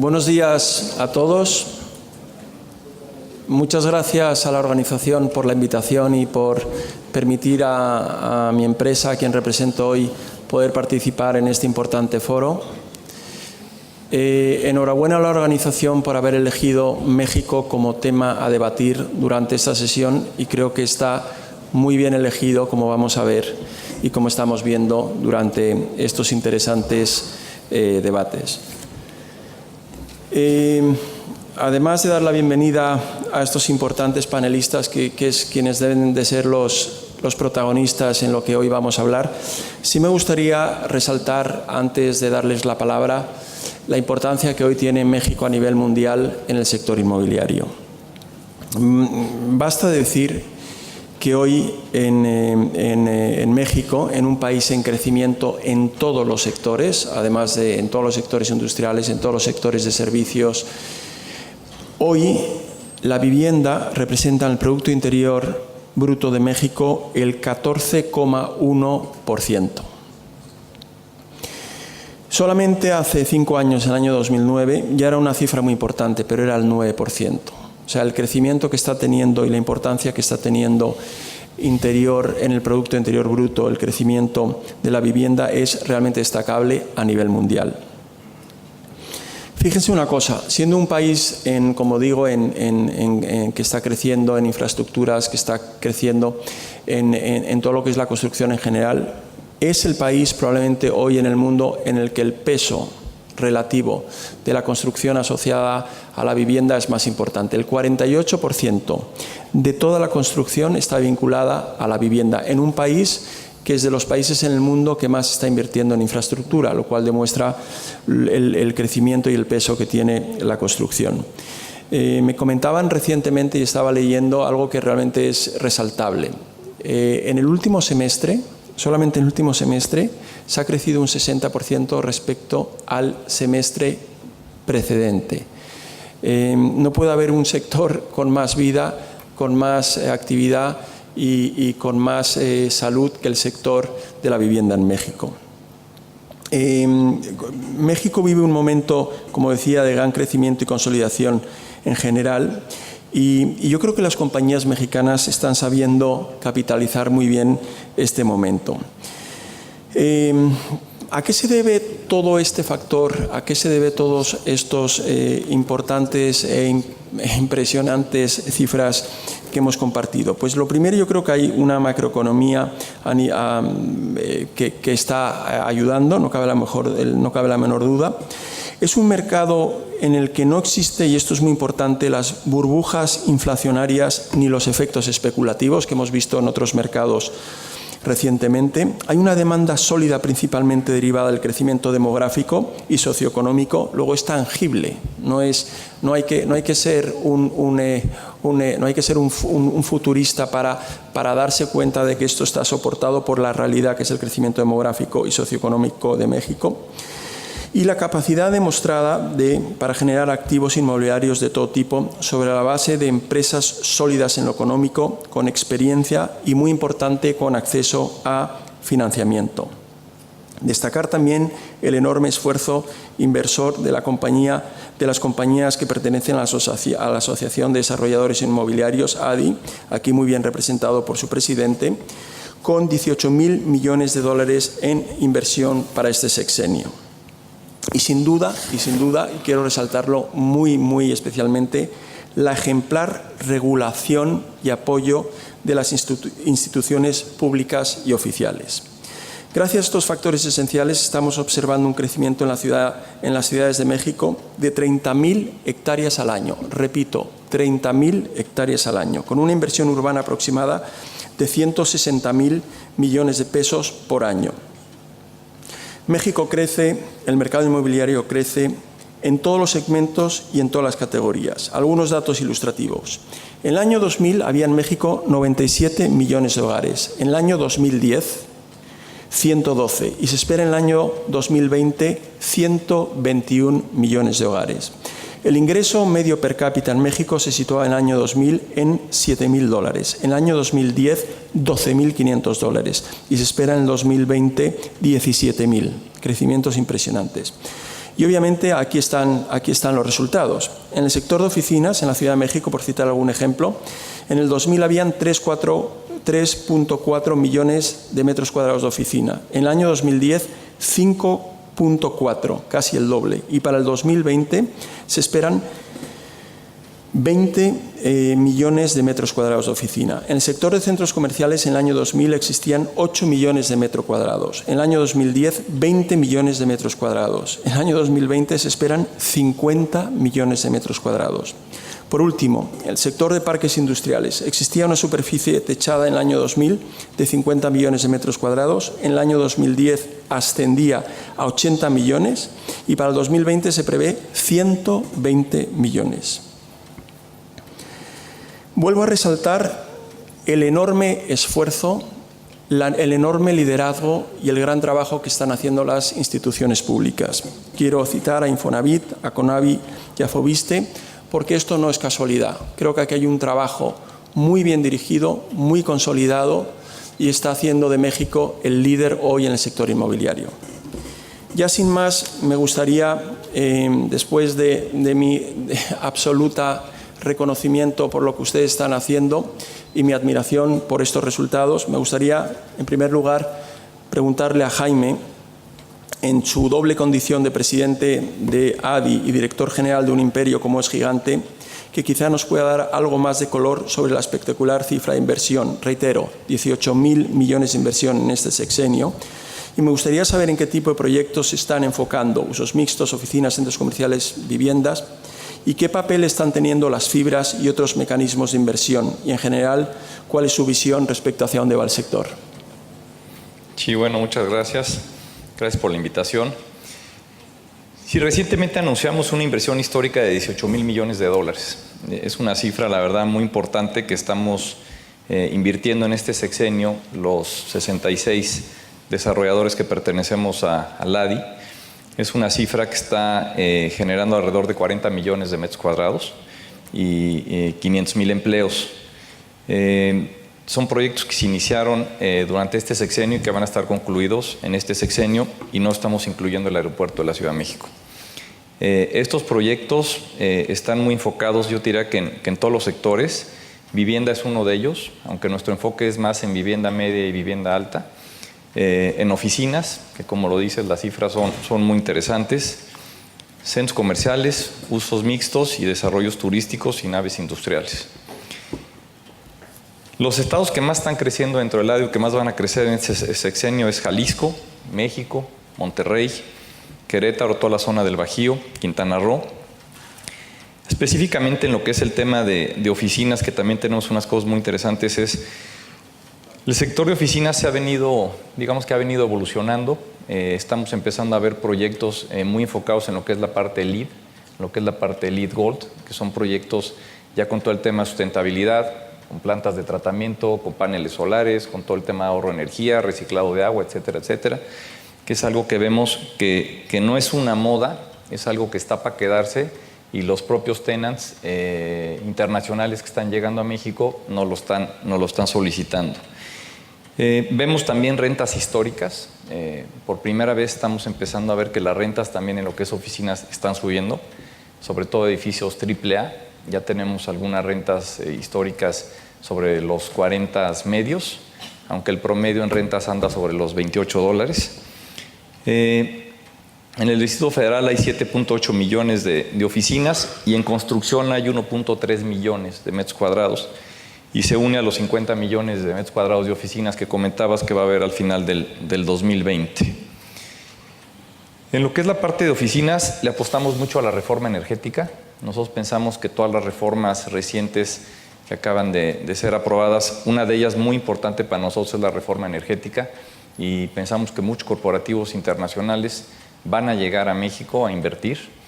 Buenos días a todos. Muchas gracias a la organización por la invitación y por permitir a mi empresa, a quien represento hoy, poder participar en este importante foro. Enhorabuena a la organización por haber elegido México como tema a debatir durante esta sesión y creo que está muy bien elegido, como vamos a ver y como estamos viendo durante estos interesantes debates. Además de dar la bienvenida a estos importantes panelistas, quienes deben de ser los protagonistas en lo que hoy vamos a hablar, sí me gustaría resaltar, antes de darles la palabra, la importancia que hoy tiene México a nivel mundial en el sector inmobiliario. Basta decir que hoy en México, en un país en crecimiento en todos los sectores, además de en todos los sectores industriales, en todos los sectores de servicios, hoy la vivienda representa en el Producto Interior Bruto de México el 14,1%. Solamente hace 5 años, en el año 2009, ya era una cifra muy importante, pero era el 9%. O sea, el crecimiento que está teniendo y la importancia que está teniendo interior en el Producto Interior Bruto, el crecimiento de la vivienda es realmente destacable a nivel mundial. Fíjense una cosa, siendo un país, como digo, que está creciendo en infraestructuras, que está creciendo en todo lo que es la construcción en general, es el país probablemente hoy en el mundo en el que el peso relativo de la construcción asociada a la vivienda es más importante. El 48% de toda la construcción está vinculada a la vivienda en un país que es de los países en el mundo que más está invirtiendo en infraestructura, lo cual demuestra el crecimiento y el peso que tiene la construcción. Me comentaban recientemente y estaba leyendo algo que realmente es resaltable. En el último semestre, solamente en el último semestre, se ha crecido un 60% respecto al semestre precedente. No puede haber un sector con más vida, con más actividad y con más salud que el sector de la vivienda en México. México vive un momento, como decía, de gran crecimiento y consolidación en general. Y yo creo que las compañías mexicanas están sabiendo capitalizar muy bien este momento. ¿A qué se debe todo este factor? ¿A qué se debe todos estos importantes e impresionantes cifras que hemos compartido? Pues lo primero, yo creo que hay una macroeconomía que está ayudando, no cabe la menor duda. Es un mercado en el que no existe, y esto es muy importante, las burbujas inflacionarias ni los efectos especulativos que hemos visto en otros mercados recientemente. Hay una demanda sólida principalmente derivada del crecimiento demográfico y socioeconómico. Luego es tangible, no hay que ser un futurista para darse cuenta de que esto está soportado por la realidad que es el crecimiento demográfico y socioeconómico de México. Y la capacidad demostrada para generar activos inmobiliarios de todo tipo sobre la base de empresas sólidas en lo económico, con experiencia y, muy importante, con acceso a financiamiento. Destacar también el enorme esfuerzo inversor de las compañías que pertenecen a la Asociación de Desarrolladores Inmobiliarios, ADI, aquí muy bien representado por su presidente, con 18.000 millones de dólares en inversión para este sexenio. Y sin duda, y quiero resaltarlo muy especialmente, la ejemplar regulación y apoyo de las instituciones públicas y oficiales. Gracias a estos factores esenciales estamos observando un crecimiento en las ciudades de México de 30.000 hectáreas al año. Repito, 30.000 hectáreas al año, con una inversión urbana aproximada de 160.000 millones de pesos por año. México crece, el mercado inmobiliario crece en todos los segmentos y en todas las categorías. Algunos datos ilustrativos. En el año 2000 había en México 97 millones de hogares. En el año 2010, 112. Y se espera en el año 2020, 121 millones de hogares. El ingreso medio per cápita en México se situaba en el año 2000 en $7.000. En el año 2010, $12.500. Y se espera en el 2020, $17.000. Crecimientos impresionantes. Y obviamente aquí están los resultados. En el sector de oficinas, en la Ciudad de México, por citar algún ejemplo, en el 2000 habían 3,4 millones de metros cuadrados de oficina. En el año 2010, 5,4, casi el doble. Y para el 2020 se esperan 20 millones de metros cuadrados de oficina. En el sector de centros comerciales, en el año 2000 existían 8 millones de metros cuadrados. En el año 2010, 20 millones de metros cuadrados. En el año 2020 se esperan 50 millones de metros cuadrados. Por último, el sector de parques industriales. Existía una superficie techada en el año 2000 de 50 millones de metros cuadrados. En el año 2010 ascendía a 80 millones y para el 2020 se prevé 120 millones. Vuelvo a resaltar el enorme esfuerzo, el enorme liderazgo y el gran trabajo que están haciendo las instituciones públicas. Quiero citar a Infonavit, a Conavi y a Fobiste, porque esto no es casualidad. Creo que aquí hay un trabajo muy bien dirigido, muy consolidado y está haciendo de México el líder hoy en el sector inmobiliario. Ya sin más, me gustaría, después de mi absoluta reconocimiento por lo que ustedes están haciendo y mi admiración por estos resultados, me gustaría, en primer lugar, preguntarle a Jaime, en su doble condición de presidente de ADI y director general de un imperio como es Gigante, que quizá nos pueda dar algo más de color sobre la espectacular cifra de inversión. Reitero, 18.000 millones de inversión en este sexenio. Y me gustaría saber en qué tipo de proyectos se están enfocando, usos mixtos, oficinas, centros comerciales, viviendas, y qué papel están teniendo las fibras y otros mecanismos de inversión. Y en general, cuál es su visión respecto hacia dónde va el sector. Sí, bueno, muchas gracias. Gracias por la invitación. Sí, recientemente anunciamos una inversión histórica de 18.000 millones de dólares. Es una cifra, la verdad, muy importante que estamos invirtiendo en este sexenio los 66 desarrolladores que pertenecemos a LADI. Es una cifra que está generando alrededor de 40 millones de metros cuadrados y 500,000 empleos. Son proyectos que se iniciaron durante este sexenio y que van a estar concluidos en este sexenio y no estamos incluyendo el aeropuerto de la Ciudad de México. Estos proyectos están muy enfocados, yo diría que en todos los sectores. Vivienda es uno de ellos, aunque nuestro enfoque es más en vivienda media y vivienda alta. En oficinas, que como lo dices, las cifras son muy interesantes. Centros comerciales, usos mixtos y desarrollos turísticos y naves industriales. Los estados que más están creciendo dentro del ADI, que más van a crecer en este sexenio es Jalisco, México, Monterrey, Querétaro, toda la zona del Bajío, Quintana Roo. Específicamente en lo que es el tema de oficinas, que también tenemos unas cosas muy interesantes, es el sector de oficinas se ha venido, digamos que ha venido evolucionando. Estamos empezando a ver proyectos muy enfocados en lo que es la parte LEED, lo que es la parte LEED Gold, que son proyectos ya con todo el tema de sustentabilidad, con plantas de tratamiento, con paneles solares, con todo el tema de ahorro de energía, reciclado de agua, etcétera, etcétera, que es algo que vemos que no es una moda, es algo que está para quedarse y los propios tenants internacionales que están llegando a México no lo están solicitando. Vemos también rentas históricas. Por primera vez estamos empezando a ver que las rentas también en lo que es oficinas están subiendo, sobre todo edificios AAA. Ya tenemos algunas rentas históricas sobre los 40 medios, aunque el promedio en rentas anda sobre los $28. En el Distrito Federal hay 7.8 millones de oficinas y en construcción hay 1.3 millones de metros cuadrados. Y se une a los 50 millones de metros cuadrados de oficinas que comentabas que va a haber al final del 2020. En lo que es la parte de oficinas, le apostamos mucho a la reforma energética. Nosotros pensamos que todas las reformas recientes que acaban de ser aprobadas, una de ellas muy importante para nosotros es la reforma energética y pensamos que muchos corporativos internacionales van a llegar a México a invertir.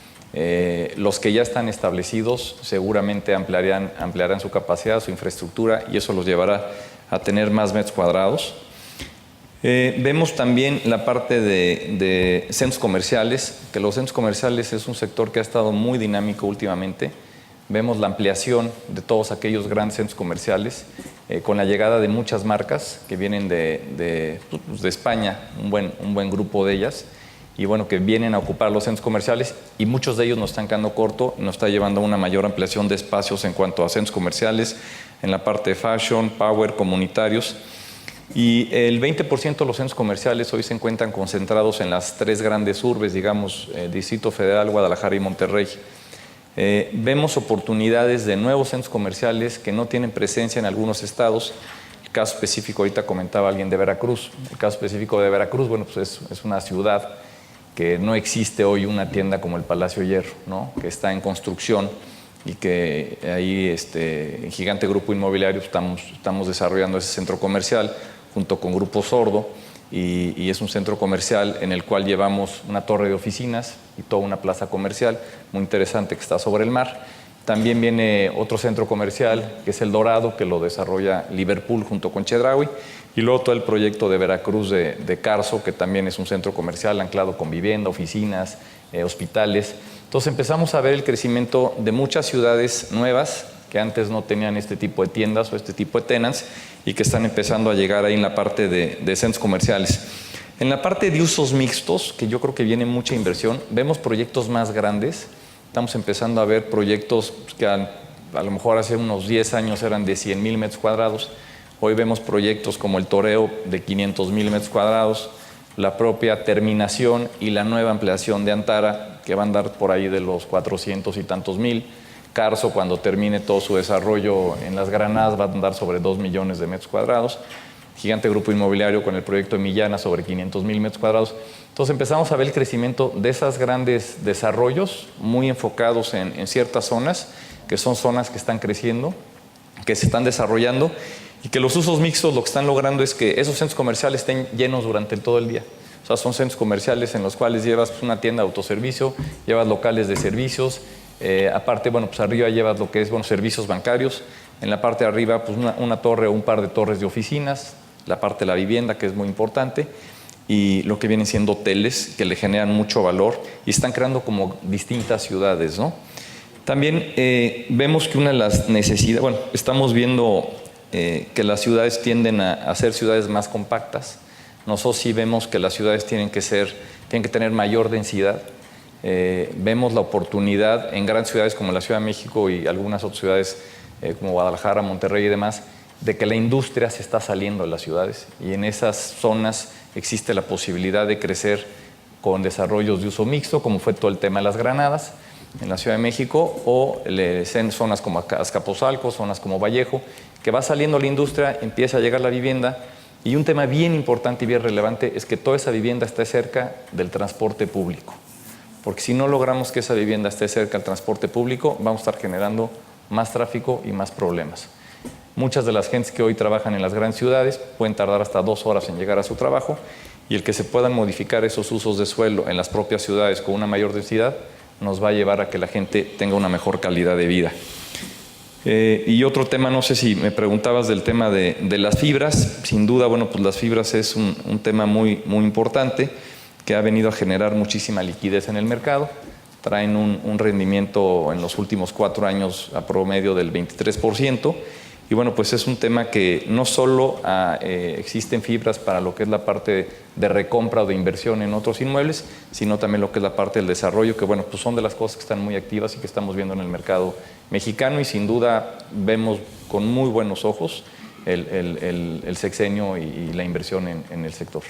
Los que ya están establecidos seguramente ampliarán su capacidad, su infraestructura y eso los llevará a tener más metros cuadrados. Vemos también la parte de centros comerciales, que los centros comerciales es un sector que ha estado muy dinámico últimamente. Vemos la ampliación de todos aquellos grandes centros comerciales con la llegada de muchas marcas que vienen de España, un buen grupo de ellas. y bueno, que vienen a ocupar los centros comerciales, y muchos de ellos nos están quedando corto y nos está llevando a una mayor ampliación de espacios en cuanto a centros comerciales, en la parte de fashion, power, comunitarios. Y el 20% de los centros comerciales hoy se encuentran concentrados en las 3 grandes urbes, digamos, Distrito Federal, Guadalajara y Monterrey. Vemos oportunidades de nuevos centros comerciales que no tienen presencia en algunos estados. El caso específico, ahorita comentaba alguien de Veracruz. El caso específico de Veracruz, bueno, pues es una ciudad que no existe hoy una tienda como el Palacio Hierro, ¿no? Que está en construcción y que ahí en Gigante Grupo Inmobiliario estamos desarrollando ese centro comercial junto con Grupo Sordo, y es un centro comercial en el cual llevamos una torre de oficinas y toda una plaza comercial muy interesante que está sobre el mar. También viene otro centro comercial que es El Dorado, que lo desarrolla Liverpool junto con Chedraui, y luego todo el proyecto de Veracruz de Carso, que también es un centro comercial anclado con vivienda, oficinas, hospitales. Entonces empezamos a ver el crecimiento de muchas ciudades nuevas que antes no tenían este tipo de tiendas o este tipo de tenants, y que están empezando a llegar ahí en la parte de centros comerciales. En la parte de usos mixtos, que yo creo que viene mucha inversión, vemos proyectos más grandes. Estamos empezando a ver proyectos que a lo mejor hace unos 10 años eran de 100,000 metros cuadrados. Hoy vemos proyectos como el Toreo de 500,000 metros cuadrados, la propia terminación y la nueva ampliación de Antara, que va a andar por ahí de los 400 y tantos mil. Carso, cuando termine todo su desarrollo en Las Granadas, va a andar sobre 2 millones de metros cuadrados. Gigante Grupo Inmobiliario con el proyecto de Millana sobre 500,000 metros cuadrados. Entonces empezamos a ver el crecimiento de esos grandes desarrollos muy enfocados en ciertas zonas, que son zonas que están creciendo, que se están desarrollando, y que los usos mixtos lo que están logrando es que esos centros comerciales estén llenos durante todo el día. O sea, son centros comerciales en los cuales llevas una tienda de autoservicio, llevas locales de servicios. Aparte, bueno, pues arriba llevas lo que es, bueno, servicios bancarios. En la parte de arriba, pues una torre o un par de torres de oficinas. La parte de la vivienda, que es muy importante. Y lo que vienen siendo hoteles, que le generan mucho valor y están creando como distintas ciudades, ¿no? También vemos que una de las necesidades, bueno, estamos viendo que las ciudades tienden a ser ciudades más compactas. Nosotros sí vemos que las ciudades tienen que tener mayor densidad. Vemos la oportunidad en grandes ciudades como la Ciudad de México y algunas otras ciudades como Guadalajara, Monterrey y demás, de que la industria se está saliendo de las ciudades, y en esas zonas existe la posibilidad de crecer con desarrollos de uso mixto, como fue todo el tema de Las Granadas en la Ciudad de México, o en zonas como Azcapotzalco, zonas como Vallejo, que va saliendo la industria, empieza a llegar la vivienda. Y un tema bien importante y bien relevante es que toda esa vivienda esté cerca del transporte público. Porque si no logramos que esa vivienda esté cerca del transporte público, vamos a estar generando más tráfico y más problemas. Muchas de las gentes que hoy trabajan en las grandes ciudades pueden tardar hasta 2 horas en llegar a su trabajo, y el que se puedan modificar esos usos de suelo en las propias ciudades con una mayor densidad nos va a llevar a que la gente tenga una mejor calidad de vida. Y otro tema, no sé si me preguntabas del tema de las fibras. Sin duda, bueno, pues las fibras es un tema muy, muy importante, que ha venido a generar muchísima liquidez en el mercado. Traen un rendimiento en los últimos 4 años a promedio del 23%. Y bueno, pues es un tema que no solo existen fibras para lo que es la parte de recompra o de inversión en otros inmuebles, sino también lo que es la parte del desarrollo, que bueno, pues son de las cosas que están muy activas y que estamos viendo en el mercado mexicano, y sin duda vemos con muy buenos ojos el sexenio y la inversión en el sector.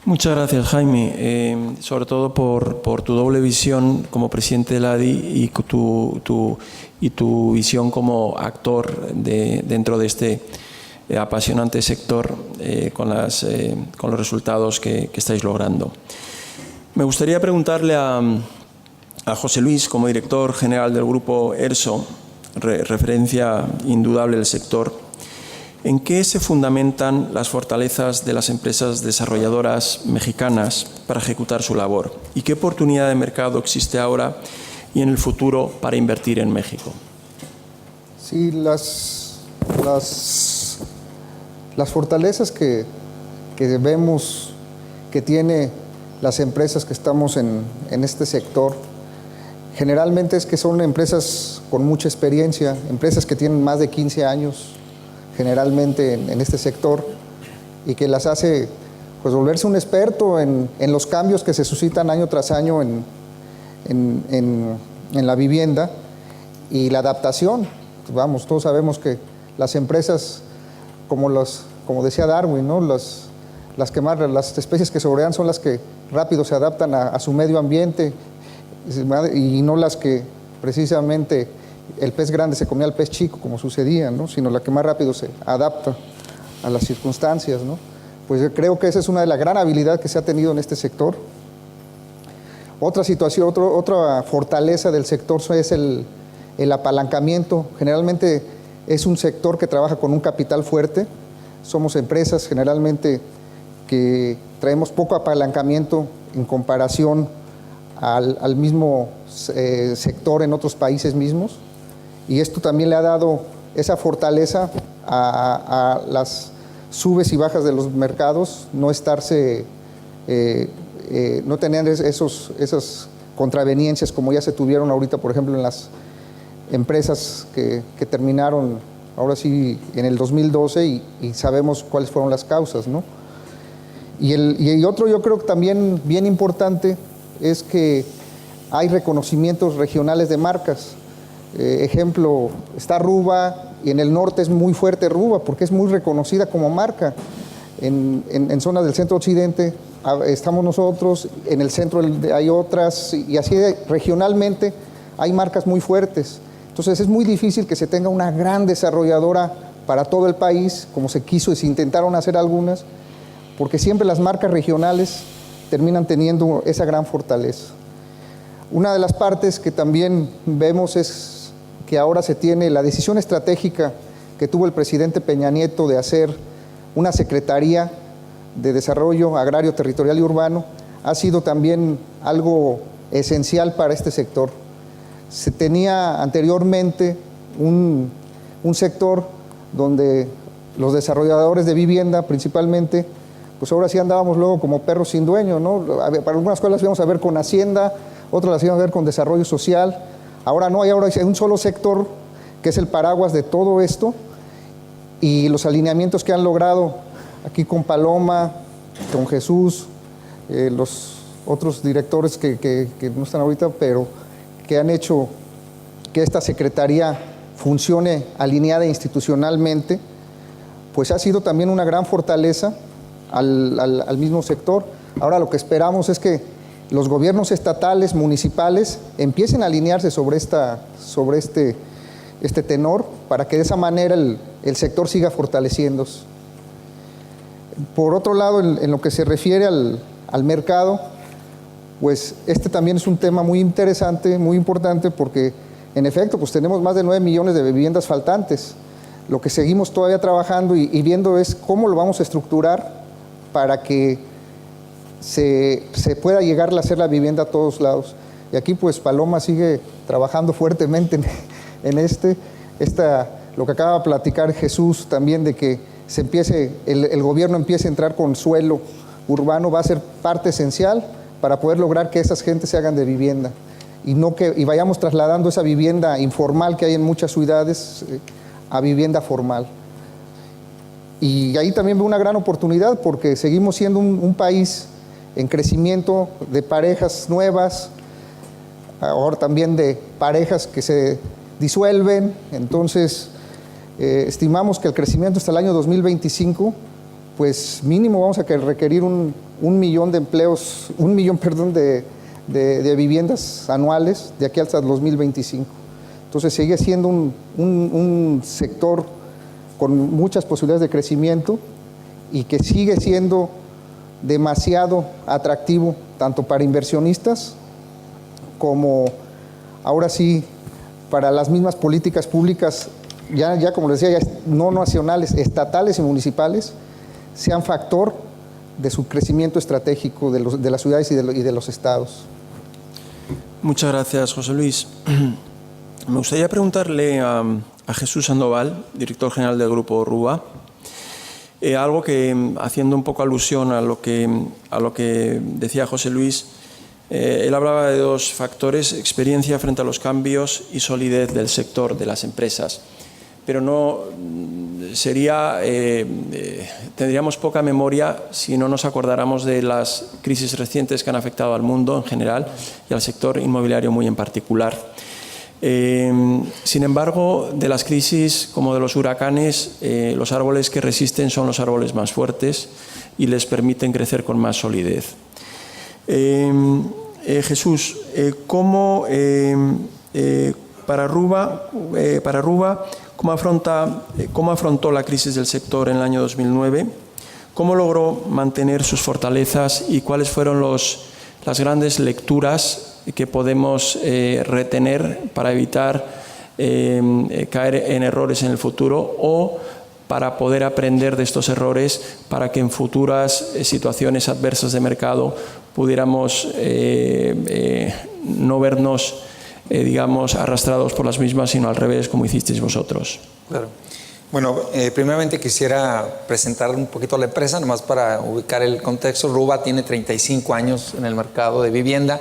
Muchas gracias, Jaime, sobre todo por tu doble visión como presidente del ADI y tu visión como actor dentro de este apasionante sector con los resultados que estáis logrando. Me gustaría preguntarle a José Luis, como director general del Grupo ERSO, referencia indudable del sector, ¿en qué se fundamentan las fortalezas de las empresas desarrolladoras mexicanas para ejecutar su labor? ¿Y qué oportunidad de mercado existe ahora y en el futuro para invertir en México? Sí, las fortalezas que vemos que tiene las empresas que estamos en este sector, generalmente es que son empresas con mucha experiencia, empresas que tienen más de 15 años, generalmente en este sector, y que las hace pues volverse un experto en los cambios que se suscitan año tras año en la vivienda y la adaptación. Vamos, todos sabemos que las empresas, como decía Darwin, ¿no? Las especies que sobreviven son las que rápido se adaptan a su medio ambiente y no las que precisamente el pez grande se comía al pez chico, como sucedía, ¿no? Sino la que más rápido se adapta a las circunstancias, ¿no? Pues yo creo que esa es una de las gran habilidades que se ha tenido en este sector. Otra situación, otra fortaleza del sector es el apalancamiento. Generalmente es un sector que trabaja con un capital fuerte. Somos empresas generalmente que traemos poco apalancamiento en comparación al mismo sector en otros países mismos, y esto también le ha dado esa fortaleza a las subes y bajas de los mercados, no tener esas contraveniencias como ya se tuvieron ahorita, por ejemplo, en las empresas que terminaron ahora sí en el 2012 y sabemos cuáles fueron las causas, ¿no? Y otro, yo creo que también bien importante, es que hay reconocimientos regionales de marcas. Ejemplo, está Ruba, y en el norte es muy fuerte Ruba, porque es muy reconocida como marca. En zonas del centro-occidente estamos nosotros, en el centro hay otras, y así regionalmente hay marcas muy fuertes. Entonces es muy difícil que se tenga una gran desarrolladora para todo el país, como se quiso y se intentaron hacer algunas, porque siempre las marcas regionales terminan teniendo esa gran fortaleza. Una de las partes que también vemos es que ahora se tiene la decisión estratégica que tuvo el presidente Peña Nieto de hacer una Secretaría de Desarrollo Agrario, Territorial y Urbano, ha sido también algo esencial para este sector. Se tenía anteriormente un sector donde los desarrolladores de vivienda principalmente, pues ahora sí andábamos luego como perros sin dueño, ¿no? Para algunas cosas las íbamos a ver con Hacienda, otras las íbamos a ver con Desarrollo Social. Ahora no, ahora hay un solo sector que es el paraguas de todo esto, y los alineamientos que han logrado aquí con Paloma, con Jesús, los otros directores que no están ahorita, pero que han hecho que esta secretaría funcione alineada institucionalmente, pues ha sido también una gran fortaleza al mismo sector. Ahora lo que esperamos es que los gobiernos estatales, municipales, empiecen a alinearse sobre este tenor, para que de esa manera el sector siga fortaleciéndose. Por otro lado, en lo que se refiere al mercado, pues este también es un tema muy interesante, muy importante, porque en efecto pues tenemos más de 9 millones de viviendas faltantes. Lo que seguimos todavía trabajando y viendo es cómo lo vamos a estructurar para que se pueda llegar a hacer la vivienda a todos lados. Y aquí pues Paloma sigue trabajando fuertemente lo que acaba de platicar Jesús también, de que el gobierno empiece a entrar con suelo urbano, va a ser parte esencial para poder lograr que esas gentes se hagan de vivienda y vayamos trasladando esa vivienda informal que hay en muchas ciudades a vivienda formal. Y ahí también veo una gran oportunidad, porque seguimos siendo un país en crecimiento de parejas nuevas, ahora también de parejas que se disuelven. Entonces estimamos que el crecimiento hasta el año 2025, pues mínimo vamos a requerir un millón de empleos, de viviendas anuales de aquí hasta el 2025. Entonces sigue siendo un sector con muchas posibilidades de crecimiento y que sigue siendo demasiado atractivo tanto para inversionistas como ahora sí para las mismas políticas públicas, ya como les decía, ya no nacionales, estatales y municipales, sean factor de su crecimiento estratégico de las ciudades y de los estados. Muchas gracias, José Luis. Me gustaría preguntarle a Jesús Sandoval, director general del Grupo Ruba, algo que, haciendo un poco alusión a lo que decía José Luis, él hablaba de dos factores: experiencia frente a los cambios y solidez del sector, de las empresas. pero no sería, tendríamos poca memoria si no nos acordáramos de las crisis recientes que han afectado al mundo en general y al sector inmobiliario muy en particular. Sin embargo, de las crisis como de los huracanes, los árboles que resisten son los árboles más fuertes y les permiten crecer con más solidez. Jesús, ¿cómo para Aruba, ¿cómo afrontó la crisis del sector en el año 2009? ¿Cómo logró mantener sus fortalezas y cuáles fueron las grandes lecturas que podemos retener para evitar caer en errores en el futuro o para poder aprender de estos errores para que en futuras situaciones adversas de mercado pudiéramos no vernos digamos, arrastrados por las mismas, sino al revés, como hicisteis vosotros? Claro. Bueno, primeramente quisiera presentar un poquito la empresa, nomás para ubicar el contexto. Ruba tiene 35 años en el mercado de vivienda.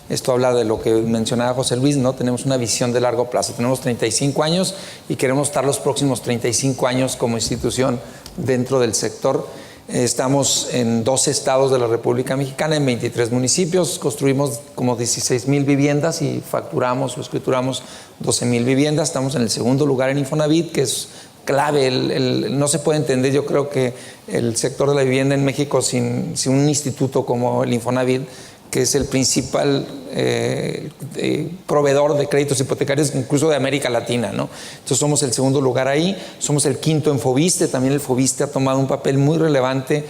Esto habla de lo que mencionaba José Luis, ¿no? Tenemos una visión de largo plazo. Tenemos 35 años y queremos estar los próximos 35 años como institución dentro del sector. Estamos en 12 estados de la República Mexicana, en 23 municipios, construimos como 16,000 viviendas y facturamos o escrituramos 12,000 viviendas. Estamos en el segundo lugar en Infonavit, que es clave. No se puede entender, yo creo que el sector de la vivienda en México sin un instituto como el Infonavit, que es el principal proveedor de créditos hipotecarios, incluso de América Latina, ¿no? Entonces somos el segundo lugar ahí, somos el quinto en Fobiste. También el Fobiste ha tomado un papel muy relevante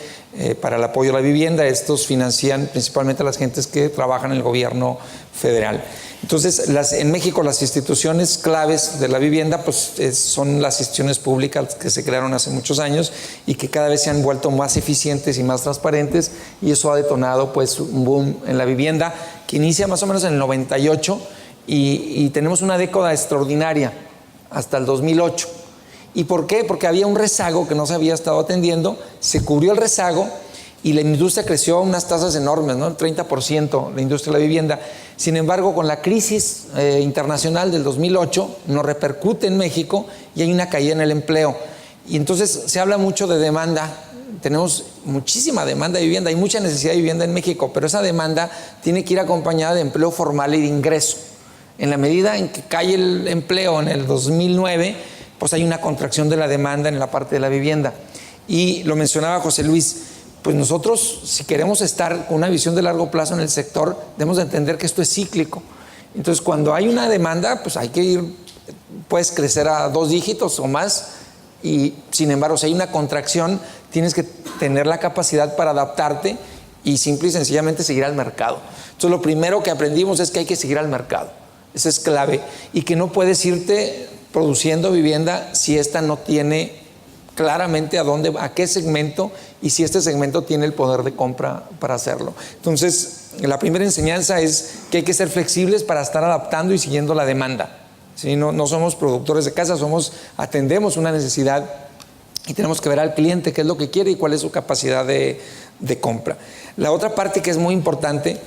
para el apoyo a la vivienda. Estos financian principalmente a las gentes que trabajan en el gobierno federal. Entonces, en México las instituciones claves de la vivienda pues, son las instituciones públicas que se crearon hace muchos años y que cada vez se han vuelto más eficientes y más transparentes, y eso ha detonado pues, un boom en la vivienda que inicia más o menos en el 98 y tenemos una década extraordinaria hasta el 2008. ¿Y por qué? Porque había un rezago que no se había estado atendiendo, se cubrió el rezago y la industria creció a unas tasas enormes, ¿no? El 30% la industria de la vivienda. Sin embargo, con la crisis internacional del 2008 nos repercute en México y hay una caída en el empleo. Y entonces se habla mucho de demanda. Tenemos muchísima demanda de vivienda, hay mucha necesidad de vivienda en México, pero esa demanda tiene que ir acompañada de empleo formal y de ingreso. En la medida en que cae el empleo en el 2009, pues hay una contracción de la demanda en la parte de la vivienda. Y lo mencionaba José Luis, pues nosotros, si queremos estar con una visión de largo plazo en el sector, debemos de entender que esto es cíclico. Entonces, cuando hay una demanda, pues hay que ir, puedes crecer a 2 dígitos o más, y sin embargo, si hay una contracción, tienes que tener la capacidad para adaptarte y simple y sencillamente seguir al mercado. Entonces, lo primero que aprendimos es que hay que seguir al mercado. Eso es clave. Y que no puedes irte produciendo vivienda si esta no tiene claramente a qué segmento y si este segmento tiene el poder de compra para hacerlo. Entonces, la primera enseñanza es que hay que ser flexibles para estar adaptando y siguiendo la demanda. ¿Sí? No somos productores de casa, atendemos una necesidad y tenemos que ver al cliente qué es lo que quiere y cuál es su capacidad de compra. La otra parte que es muy importante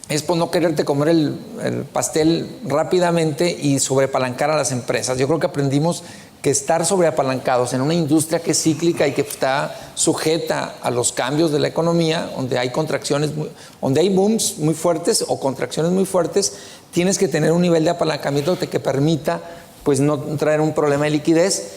es pues, no quererte comer el pastel rápidamente y sobreapalancar a las empresas. Yo creo que aprendimos que estar sobreapalancados en una industria que es cíclica y que está sujeta a los cambios de la economía, donde hay contracciones, donde hay booms muy fuertes o contracciones muy fuertes, tienes que tener un nivel de apalancamiento que permita pues, no traer un problema de liquidez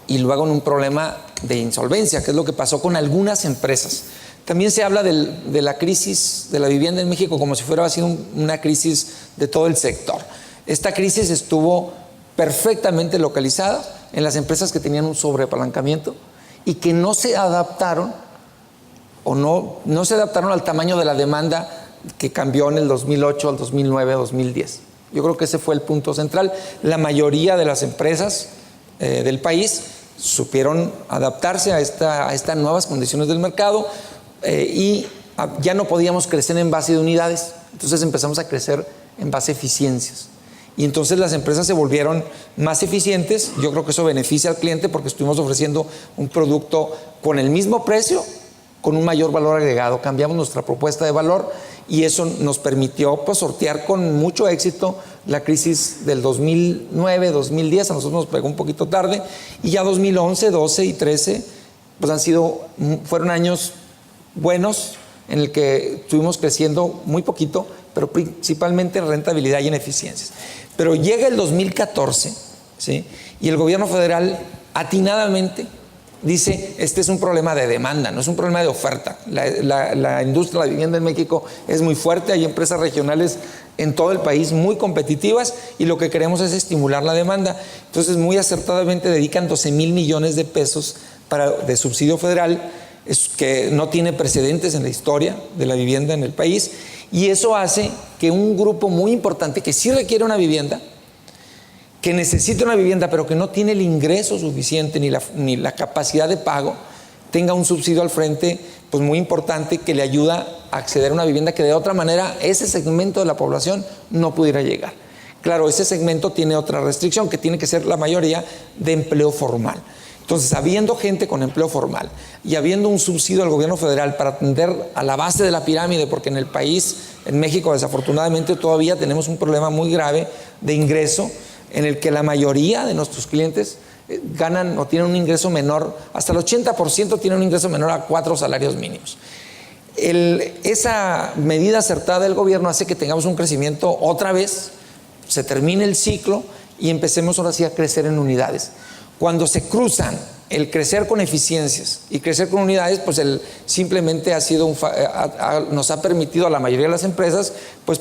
y luego un problema de insolvencia, que es lo que pasó con algunas empresas. También se habla de la crisis de la vivienda en México como si fuera así una crisis de todo el sector. Esta crisis estuvo perfectamente localizada en las empresas que tenían un sobreapalancamiento y que no se adaptaron o no se adaptaron al tamaño de la demanda que cambió en el 2008, al 2009, 2010. Yo creo que ese fue el punto central. La mayoría de las empresas del país supieron adaptarse a estas nuevas condiciones del mercado y ya no podíamos crecer en base de unidades. Entonces empezamos a crecer en base a eficiencias. Y entonces las empresas se volvieron más eficientes. Yo creo que eso beneficia al cliente porque estuvimos ofreciendo un producto con el mismo precio, con un mayor valor agregado. Cambiamos nuestra propuesta de valor y eso nos permitió pues, sortear con mucho éxito la crisis del 2009, 2010, a nosotros nos pegó un poquito tarde, y ya 2011, 12 y 13 pues fueron años buenos en el que estuvimos creciendo muy poquito, pero principalmente en rentabilidad y en eficiencias. Pero llega el 2014, ¿sí? Y el gobierno federal atinadamente dice, este es un problema de demanda, no es un problema de oferta. La industria de la vivienda en México es muy fuerte, hay empresas regionales en todo el país muy competitivas y lo que queremos es estimular la demanda. Entonces, muy acertadamente dedican 12,000 millones de pesos de subsidio federal, que no tiene precedentes en la historia de la vivienda en el país, y eso hace que un grupo muy importante que sí requiere una vivienda, que necesita una vivienda pero que no tiene el ingreso suficiente ni la capacidad de pago, tenga un subsidio al frente pues muy importante que le ayuda a acceder a una vivienda que de otra manera ese segmento de la población no pudiera llegar. Claro, ese segmento tiene otra restricción, que tiene que ser la mayoría de empleo formal. Entonces, habiendo gente con empleo formal y habiendo un subsidio del gobierno federal para atender a la base de la pirámide, porque en el país, en México, desafortunadamente todavía tenemos un problema muy grave de ingreso, en el que la mayoría de nuestros clientes ganan o tienen un ingreso menor, hasta el 80% tienen un ingreso menor a 4 salarios mínimos. Esa medida acertada del gobierno hace que tengamos un crecimiento otra vez, se termine el ciclo y empecemos ahora sí a crecer en unidades. Cuando se cruzan el crecer con eficiencias y crecer con unidades, pues simplemente nos ha permitido a la mayoría de las empresas pues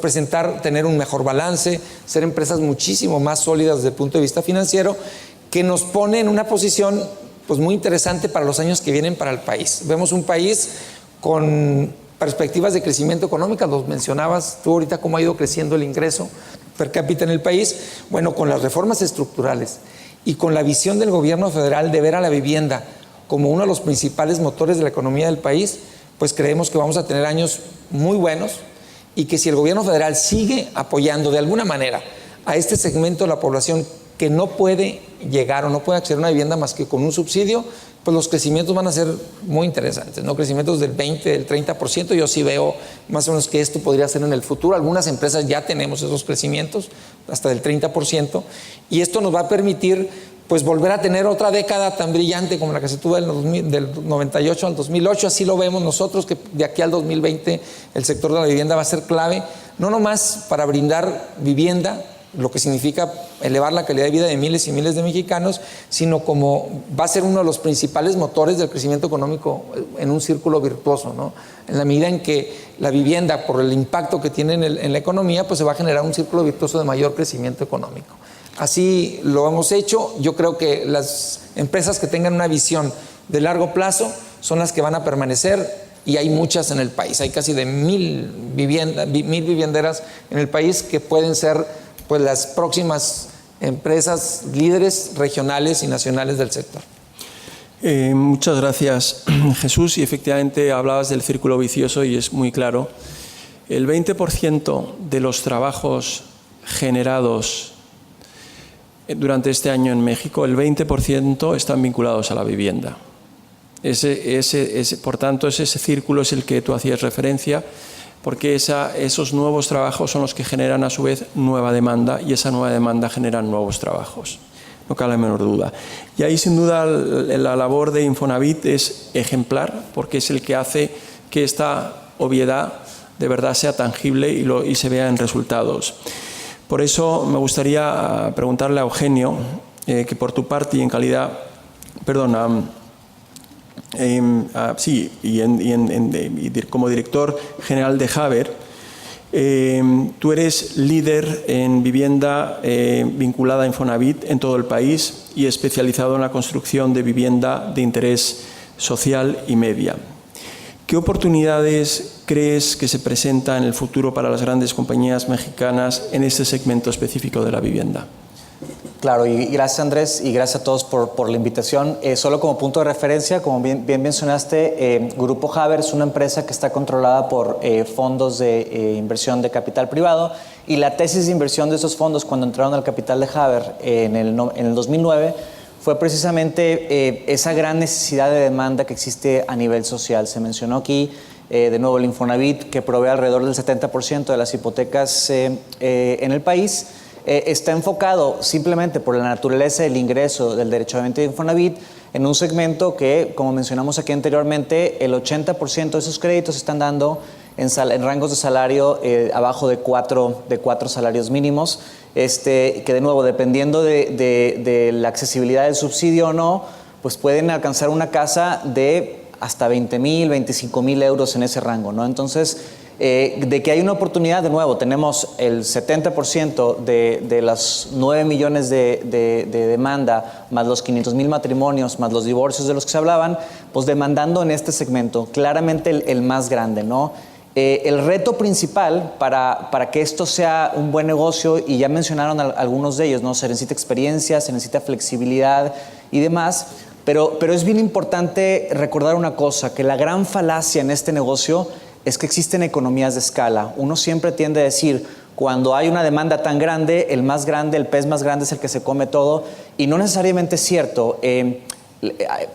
tener un mejor balance, ser empresas muchísimo más sólidas desde el punto de vista financiero, que nos pone en una posición pues muy interesante para los años que vienen para el país. Vemos un país con perspectivas de crecimiento económico, los mencionabas tú ahorita cómo ha ido creciendo el ingreso per cápita en el país. Bueno, con las reformas estructurales y con la visión del gobierno federal de ver a la vivienda como uno de los principales motores de la economía del país, pues creemos que vamos a tener años muy buenos, y que si el gobierno federal sigue apoyando de alguna manera a este segmento de la población que no puede llegar o no puede acceder a una vivienda más que con un subsidio, pues los crecimientos van a ser muy interesantes, ¿no? Crecimientos del 20, del 30%, yo sí veo más o menos que esto podría ser en el futuro. Algunas empresas ya tenemos esos crecimientos, hasta del 30%, y esto nos va a permitir pues volver a tener otra década tan brillante como la que se tuvo del 98 al 2008, así lo vemos nosotros, que de aquí al 2020 el sector de la vivienda va a ser clave, no nomás para brindar vivienda, lo que significa elevar la calidad de vida de miles y miles de mexicanos, sino como va a ser uno de los principales motores del crecimiento económico en un círculo virtuoso, ¿no? En la medida en que la vivienda, por el impacto que tiene en la economía, pues se va a generar un círculo virtuoso de mayor crecimiento económico. Así lo hemos hecho. Yo creo que las empresas que tengan una visión de largo plazo son las que van a permanecer, y hay muchas en el país. Hay casi de 1,000 vivienderas en el país que pueden ser pues las próximas empresas líderes regionales y nacionales del sector. Muchas gracias, Jesús. Y efectivamente hablabas del círculo vicioso y es muy claro. El 20% de los trabajos generados durante este año en México, el 20% están vinculados a la vivienda. Por tanto, ese círculo es el que tú hacías referencia, porque esos nuevos trabajos son los que generan a su vez nueva demanda, y esa nueva demanda genera nuevos trabajos, no cabe la menor duda. Y ahí sin duda la labor de Infonavit es ejemplar, porque es el que hace que esta obviedad de verdad sea tangible y se vea en resultados. Por eso me gustaría preguntarle a Eugenio, que por tu parte y en calidad, como director general de Haber, tú eres líder en vivienda vinculada a Infonavit en todo el país y especializado en la construcción de vivienda de interés social y media. ¿Qué oportunidades crees que se presentan en el futuro para las grandes compañías mexicanas en este segmento específico de la vivienda? Claro, y gracias Andrés, y gracias a todos por la invitación. Solo como punto de referencia, como bien mencionaste, Grupo Haber es una empresa que está controlada por fondos de inversión de capital privado, y la tesis de inversión de esos fondos cuando entraron al capital de Haber en el 2009 fue precisamente esa gran necesidad de demanda que existe a nivel social. Se mencionó aquí de nuevo el Infonavit, que provee alrededor del 70% de las hipotecas en el país, está enfocado simplemente por la naturaleza del ingreso del derechamente de Infonavit en un segmento que, como mencionamos aquí anteriormente, el 80% de esos créditos se están dando en rangos de salario abajo de cuatro salarios mínimos, que de nuevo, dependiendo de la accesibilidad del subsidio o no, pues pueden alcanzar una casa de hasta 20,000, 25,000 euros en ese rango, ¿no? Entonces, de que hay una oportunidad, de nuevo, tenemos el 70% de las 9 millones de demanda, más los 500,000 matrimonios, más los divorcios de los que se hablaban, pues demandando en este segmento, claramente el más grande, ¿no? El reto principal para que esto sea un buen negocio, y ya mencionaron algunos de ellos, ¿no? Se necesita experiencia, se necesita flexibilidad y demás, pero es bien importante recordar una cosa, que la gran falacia en este negocio es que existen economías de escala. Uno siempre tiende a decir, cuando hay una demanda tan grande, el pez más grande es el que se come todo, y no necesariamente es cierto.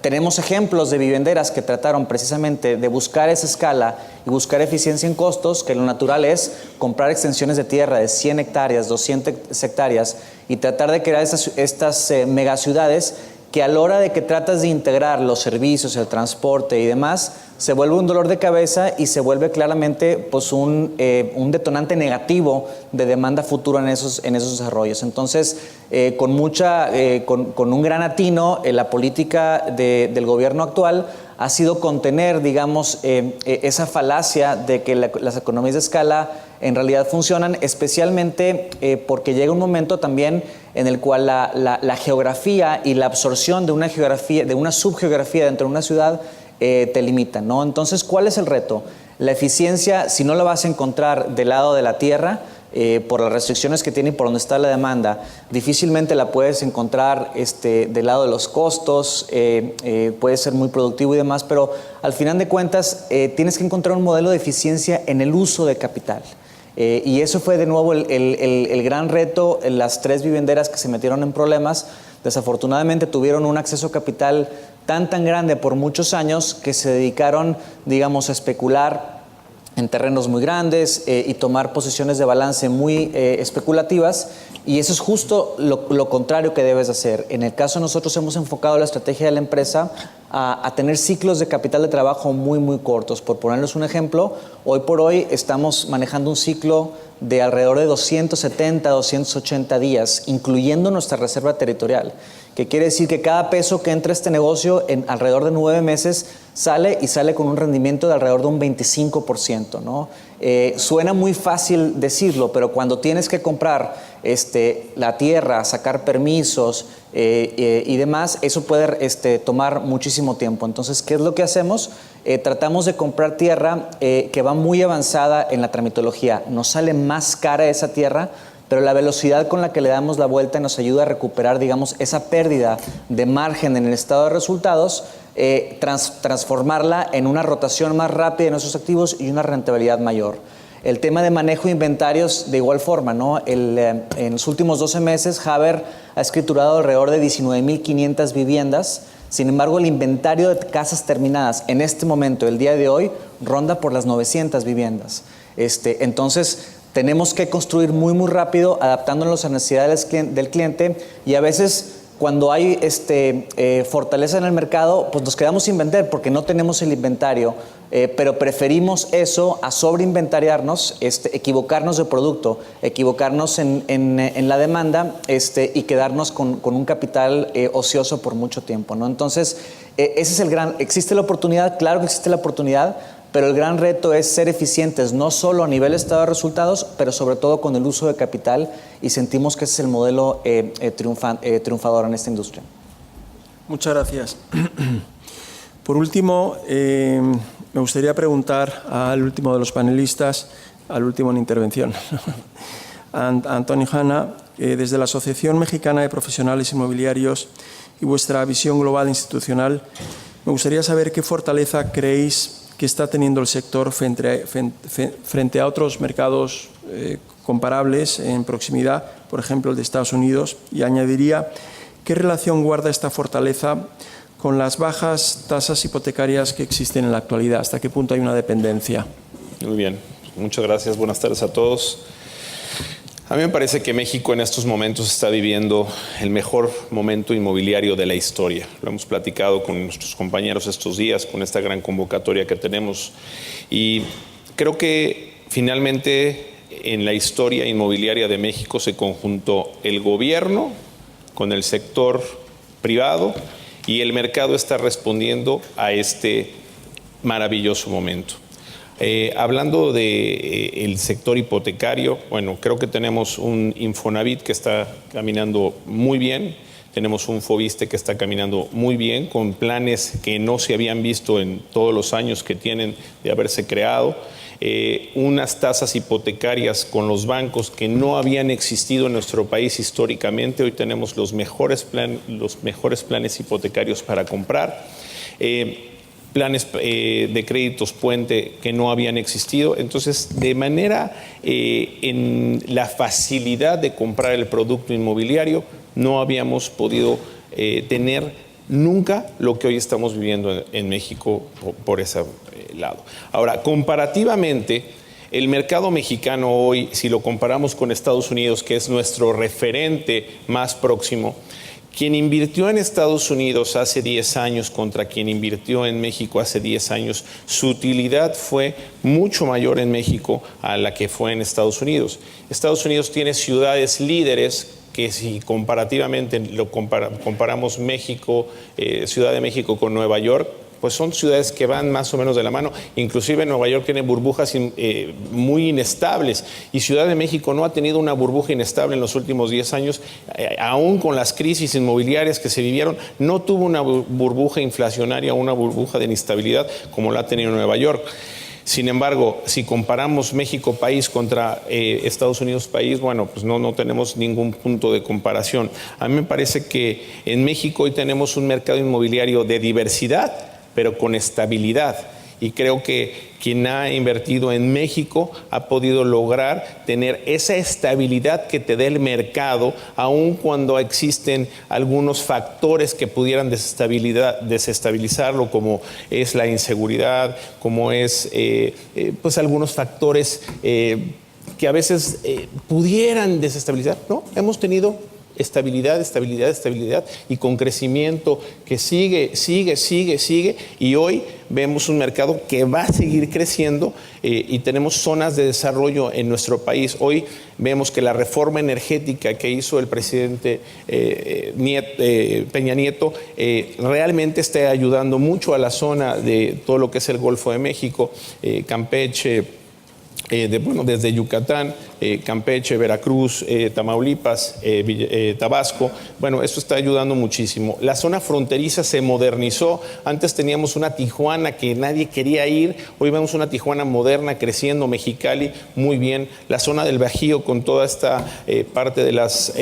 Tenemos ejemplos de vivienderas que trataron precisamente de buscar esa escala y buscar eficiencia en costos, que lo natural es comprar extensiones de tierra de 100 hectáreas, 200 hectáreas, y tratar de crear estas megaciudades que a la hora de que tratas de integrar los servicios, el transporte y demás, se vuelve un dolor de cabeza y se vuelve claramente pues, un detonante negativo de demanda futura en esos desarrollos. Entonces, con un gran atino, la política del gobierno actual ha sido contener, digamos, esa falacia de que las economías de escala en realidad funcionan, especialmente porque llega un momento también en el cual la geografía y la absorción de una subgeografía dentro de una ciudad te limitan, ¿no? Entonces, ¿cuál es el reto? La eficiencia, si no la vas a encontrar del lado de la tierra, por las restricciones que tiene y por donde está la demanda, difícilmente la puedes encontrar del lado de los costos, puede ser muy productivo y demás, pero al final de cuentas tienes que encontrar un modelo de eficiencia en el uso de capital. Y eso fue de nuevo el gran reto. Las 3 vivienderas que se metieron en problemas, desafortunadamente tuvieron un acceso a capital tan grande por muchos años que se dedicaron, digamos, a especular en terrenos muy grandes y tomar posiciones de balance muy especulativas, y eso es justo lo contrario que debes hacer. En el caso de nosotros hemos enfocado la estrategia de la empresa a tener ciclos de capital de trabajo muy cortos. Por ponerles un ejemplo, hoy por hoy estamos manejando un ciclo de alrededor de 270, 280 días, incluyendo nuestra reserva territorial, que quiere decir que cada peso que entra a este negocio en alrededor de 9 meses sale con un rendimiento de alrededor de un 25%, ¿no? Suena muy fácil decirlo, pero cuando tienes que comprar la tierra, sacar permisos y demás, eso puede tomar muchísimo tiempo. Entonces, ¿qué es lo que hacemos? Tratamos de comprar tierra que va muy avanzada en la tramitología. Nos sale más cara esa tierra, pero la velocidad con la que le damos la vuelta nos ayuda a recuperar, digamos, esa pérdida de margen en el estado de resultados, transformarla en una rotación más rápida de nuestros activos y una rentabilidad mayor. El tema de manejo de inventarios, de igual forma, ¿no? En los últimos 12 meses, Haber ha escriturado alrededor de 19,500 viviendas. Sin embargo, el inventario de casas terminadas en este momento, el día de hoy, ronda por las 900 viviendas. Entonces, tenemos que construir muy rápido, adaptándonos a las necesidades del cliente, y a veces cuando hay fortaleza en el mercado, pues nos quedamos sin vender porque no tenemos el inventario, pero preferimos eso a sobreinventariarnos, equivocarnos de producto, equivocarnos en la demanda y quedarnos con un capital ocioso por mucho tiempo, ¿no? Entonces, ese es ¿existe la oportunidad? Claro que existe la oportunidad, pero el gran reto es ser eficientes, no solo a nivel estado de resultados, pero sobre todo con el uso de capital, y sentimos que ese es el modelo triunfador en esta industria. Muchas gracias. Por último, me gustaría preguntar al último de los panelistas, al último en intervención, a Antonio Hanna, desde la Asociación Mexicana de Profesionales Inmobiliarios y vuestra visión global institucional, me gustaría saber qué fortaleza creéis que está teniendo el sector frente a otros mercados comparables en proximidad, por ejemplo el de Estados Unidos, y añadiría qué relación guarda esta fortaleza con las bajas tasas hipotecarias que existen en la actualidad? ¿Hasta qué punto hay una dependencia? Muy bien, muchas gracias. Buenas tardes a todos. A mí me parece que México en estos momentos está viviendo el mejor momento inmobiliario de la historia. Lo hemos platicado con nuestros compañeros estos días, con esta gran convocatoria que tenemos. Y creo que finalmente en la historia inmobiliaria de México se conjuntó el gobierno con el sector privado y el mercado está respondiendo a este maravilloso momento. Hablando del sector hipotecario, bueno, creo que tenemos un Infonavit que está caminando muy bien, tenemos un Foviste que está caminando muy bien, con planes que no se habían visto en todos los años que tienen de haberse creado, unas tasas hipotecarias con los bancos que no habían existido en nuestro país históricamente. Hoy tenemos los mejores planes hipotecarios para comprar. Planes de créditos puente que no habían existido. Entonces, de manera en la facilidad de comprar el producto inmobiliario, no habíamos podido tener nunca lo que hoy estamos viviendo en México por ese lado. Ahora, comparativamente, el mercado mexicano hoy, si lo comparamos con Estados Unidos, que es nuestro referente más próximo, quien invirtió en Estados Unidos hace 10 años contra quien invirtió en México hace 10 años, su utilidad fue mucho mayor en México a la que fue en Estados Unidos. Estados Unidos tiene ciudades líderes que si comparativamente comparamos México, Ciudad de México con Nueva York, pues son ciudades que van más o menos de la mano. Inclusive Nueva York tiene burbujas muy inestables y Ciudad de México no ha tenido una burbuja inestable en los últimos 10 años, aún con las crisis inmobiliarias que se vivieron, no tuvo una burbuja inflacionaria, una burbuja de inestabilidad como la ha tenido Nueva York. Sin embargo, si comparamos México país contra Estados Unidos país, bueno, pues no tenemos ningún punto de comparación. A mí me parece que en México hoy tenemos un mercado inmobiliario de diversidad, pero con estabilidad. Y creo que quien ha invertido en México ha podido lograr tener esa estabilidad que te da el mercado, aun cuando existen algunos factores que pudieran desestabilizarlo, como es la inseguridad, como es pues algunos factores que a veces pudieran desestabilizar. No, hemos tenido estabilidad y con crecimiento que sigue y hoy vemos un mercado que va a seguir creciendo y tenemos zonas de desarrollo en nuestro país. Hoy vemos que la reforma energética que hizo el presidente Peña Nieto realmente está ayudando mucho a la zona de todo lo que es el Golfo de México, Campeche, desde Yucatán, Campeche, Veracruz, Tamaulipas, Tabasco. Bueno, esto está ayudando muchísimo. La zona fronteriza se modernizó. Antes teníamos una Tijuana que nadie quería ir. Hoy vemos una Tijuana moderna creciendo, Mexicali muy bien. La zona del Bajío con toda esta parte de las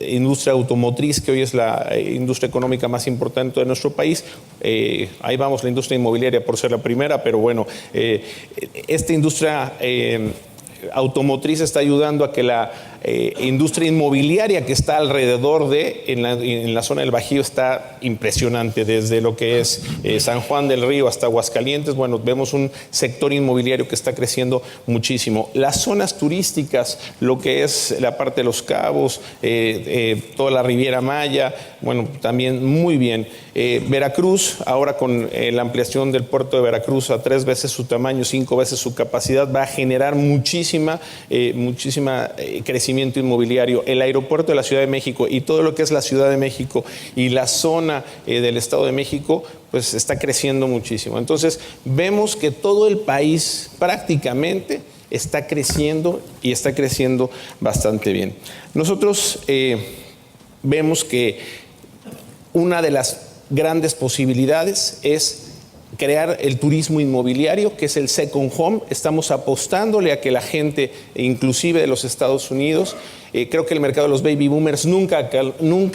industria automotriz, que hoy es la industria económica más importante de nuestro país. Ahí vamos, la industria inmobiliaria por ser la primera, pero bueno, esta industria automotriz está ayudando a que la industria inmobiliaria que está alrededor en la zona del Bajío está impresionante, desde lo que es San Juan del Río hasta Aguascalientes. Bueno, vemos un sector inmobiliario que está creciendo muchísimo. Las zonas turísticas, lo que es la parte de Los Cabos, toda la Riviera Maya, bueno, también muy bien. Veracruz, ahora con la ampliación del puerto de Veracruz a 3 veces su tamaño, 5 veces su capacidad, va a generar muchísima crecimiento inmobiliario. El aeropuerto de la Ciudad de México y todo lo que es la Ciudad de México y la zona del Estado de México, pues está creciendo muchísimo. Entonces, vemos que todo el país prácticamente está creciendo y está creciendo bastante bien. Nosotros vemos que una de las grandes posibilidades es crear el turismo inmobiliario, que es el second home. Estamos apostándole a que la gente, inclusive de los Estados Unidos, creo que el mercado de los baby boomers nunca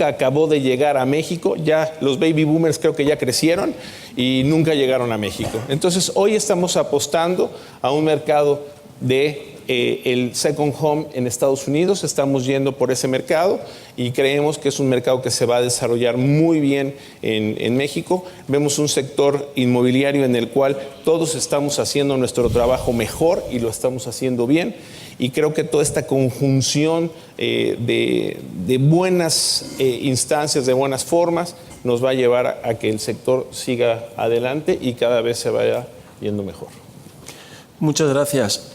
acabó de llegar a México. Ya los baby boomers creo que ya crecieron y nunca llegaron a México. Entonces hoy estamos apostando a un mercado de el second home en Estados Unidos. Estamos yendo por ese mercado y creemos que es un mercado que se va a desarrollar muy bien en México. Vemos un sector inmobiliario en el cual todos estamos haciendo nuestro trabajo mejor y lo estamos haciendo bien. Y creo que toda esta conjunción de buenas instancias, de buenas formas, nos va a llevar a que el sector siga adelante y cada vez se vaya yendo mejor. Muchas gracias.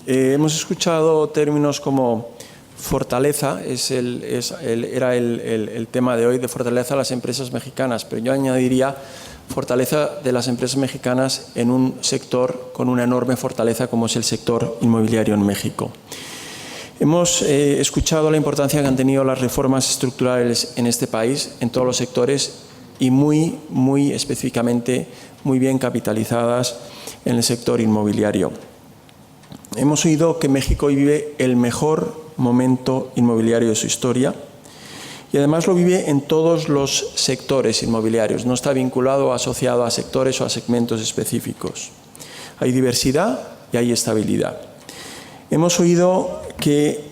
Hemos escuchado términos como fortaleza, era el tema de hoy, de fortaleza de las empresas mexicanas, pero yo añadiría fortaleza de las empresas mexicanas en un sector con una enorme fortaleza como es el sector inmobiliario en México. Hemos escuchado la importancia que han tenido las reformas estructurales en este país, en todos los sectores y muy específicamente muy bien capitalizadas en el sector inmobiliario. Hemos oído que México vive el mejor momento inmobiliario de su historia y además lo vive en todos los sectores inmobiliarios, no está vinculado o asociado a sectores o a segmentos específicos. Hay diversidad y hay estabilidad. Hemos oído que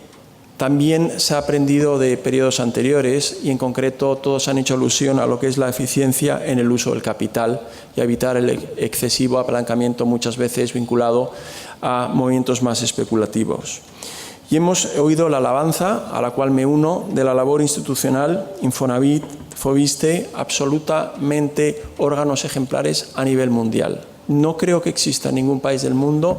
también se ha aprendido de periodos anteriores y en concreto todos han hecho alusión a lo que es la eficiencia en el uso del capital y a evitar el excesivo apalancamiento muchas veces vinculado a movimientos más especulativos. Y hemos oído la alabanza, a la cual me uno, de la labor institucional, Infonavit, Foviste, absolutamente órganos ejemplares a nivel mundial. No creo que exista en ningún país del mundo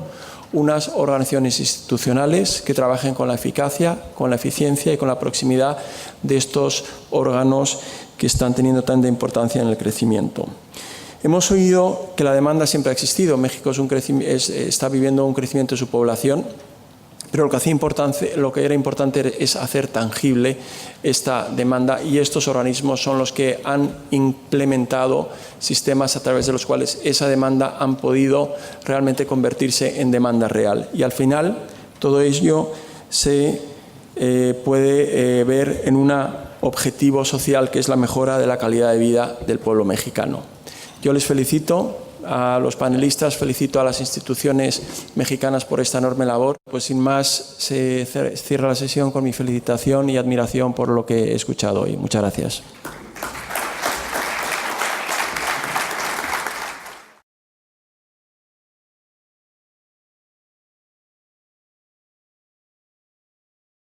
unas organizaciones institucionales que trabajen con la eficacia, con la eficiencia y con la proximidad de estos órganos que están teniendo tanta importancia en el crecimiento. Hemos oído que la demanda siempre ha existido. México está viviendo un crecimiento de su población, pero lo que era importante es hacer tangible esta demanda y estos organismos son los que han implementado sistemas a través de los cuales esa demanda han podido realmente convertirse en demanda real. Y al final todo ello se puede ver en un objetivo social que es la mejora de la calidad de vida del pueblo mexicano. Yo les felicito a los panelistas, felicito a las instituciones mexicanas por esta enorme labor. Pues sin más, se cierra la sesión con mi felicitación y admiración por lo que he escuchado hoy. Muchas gracias.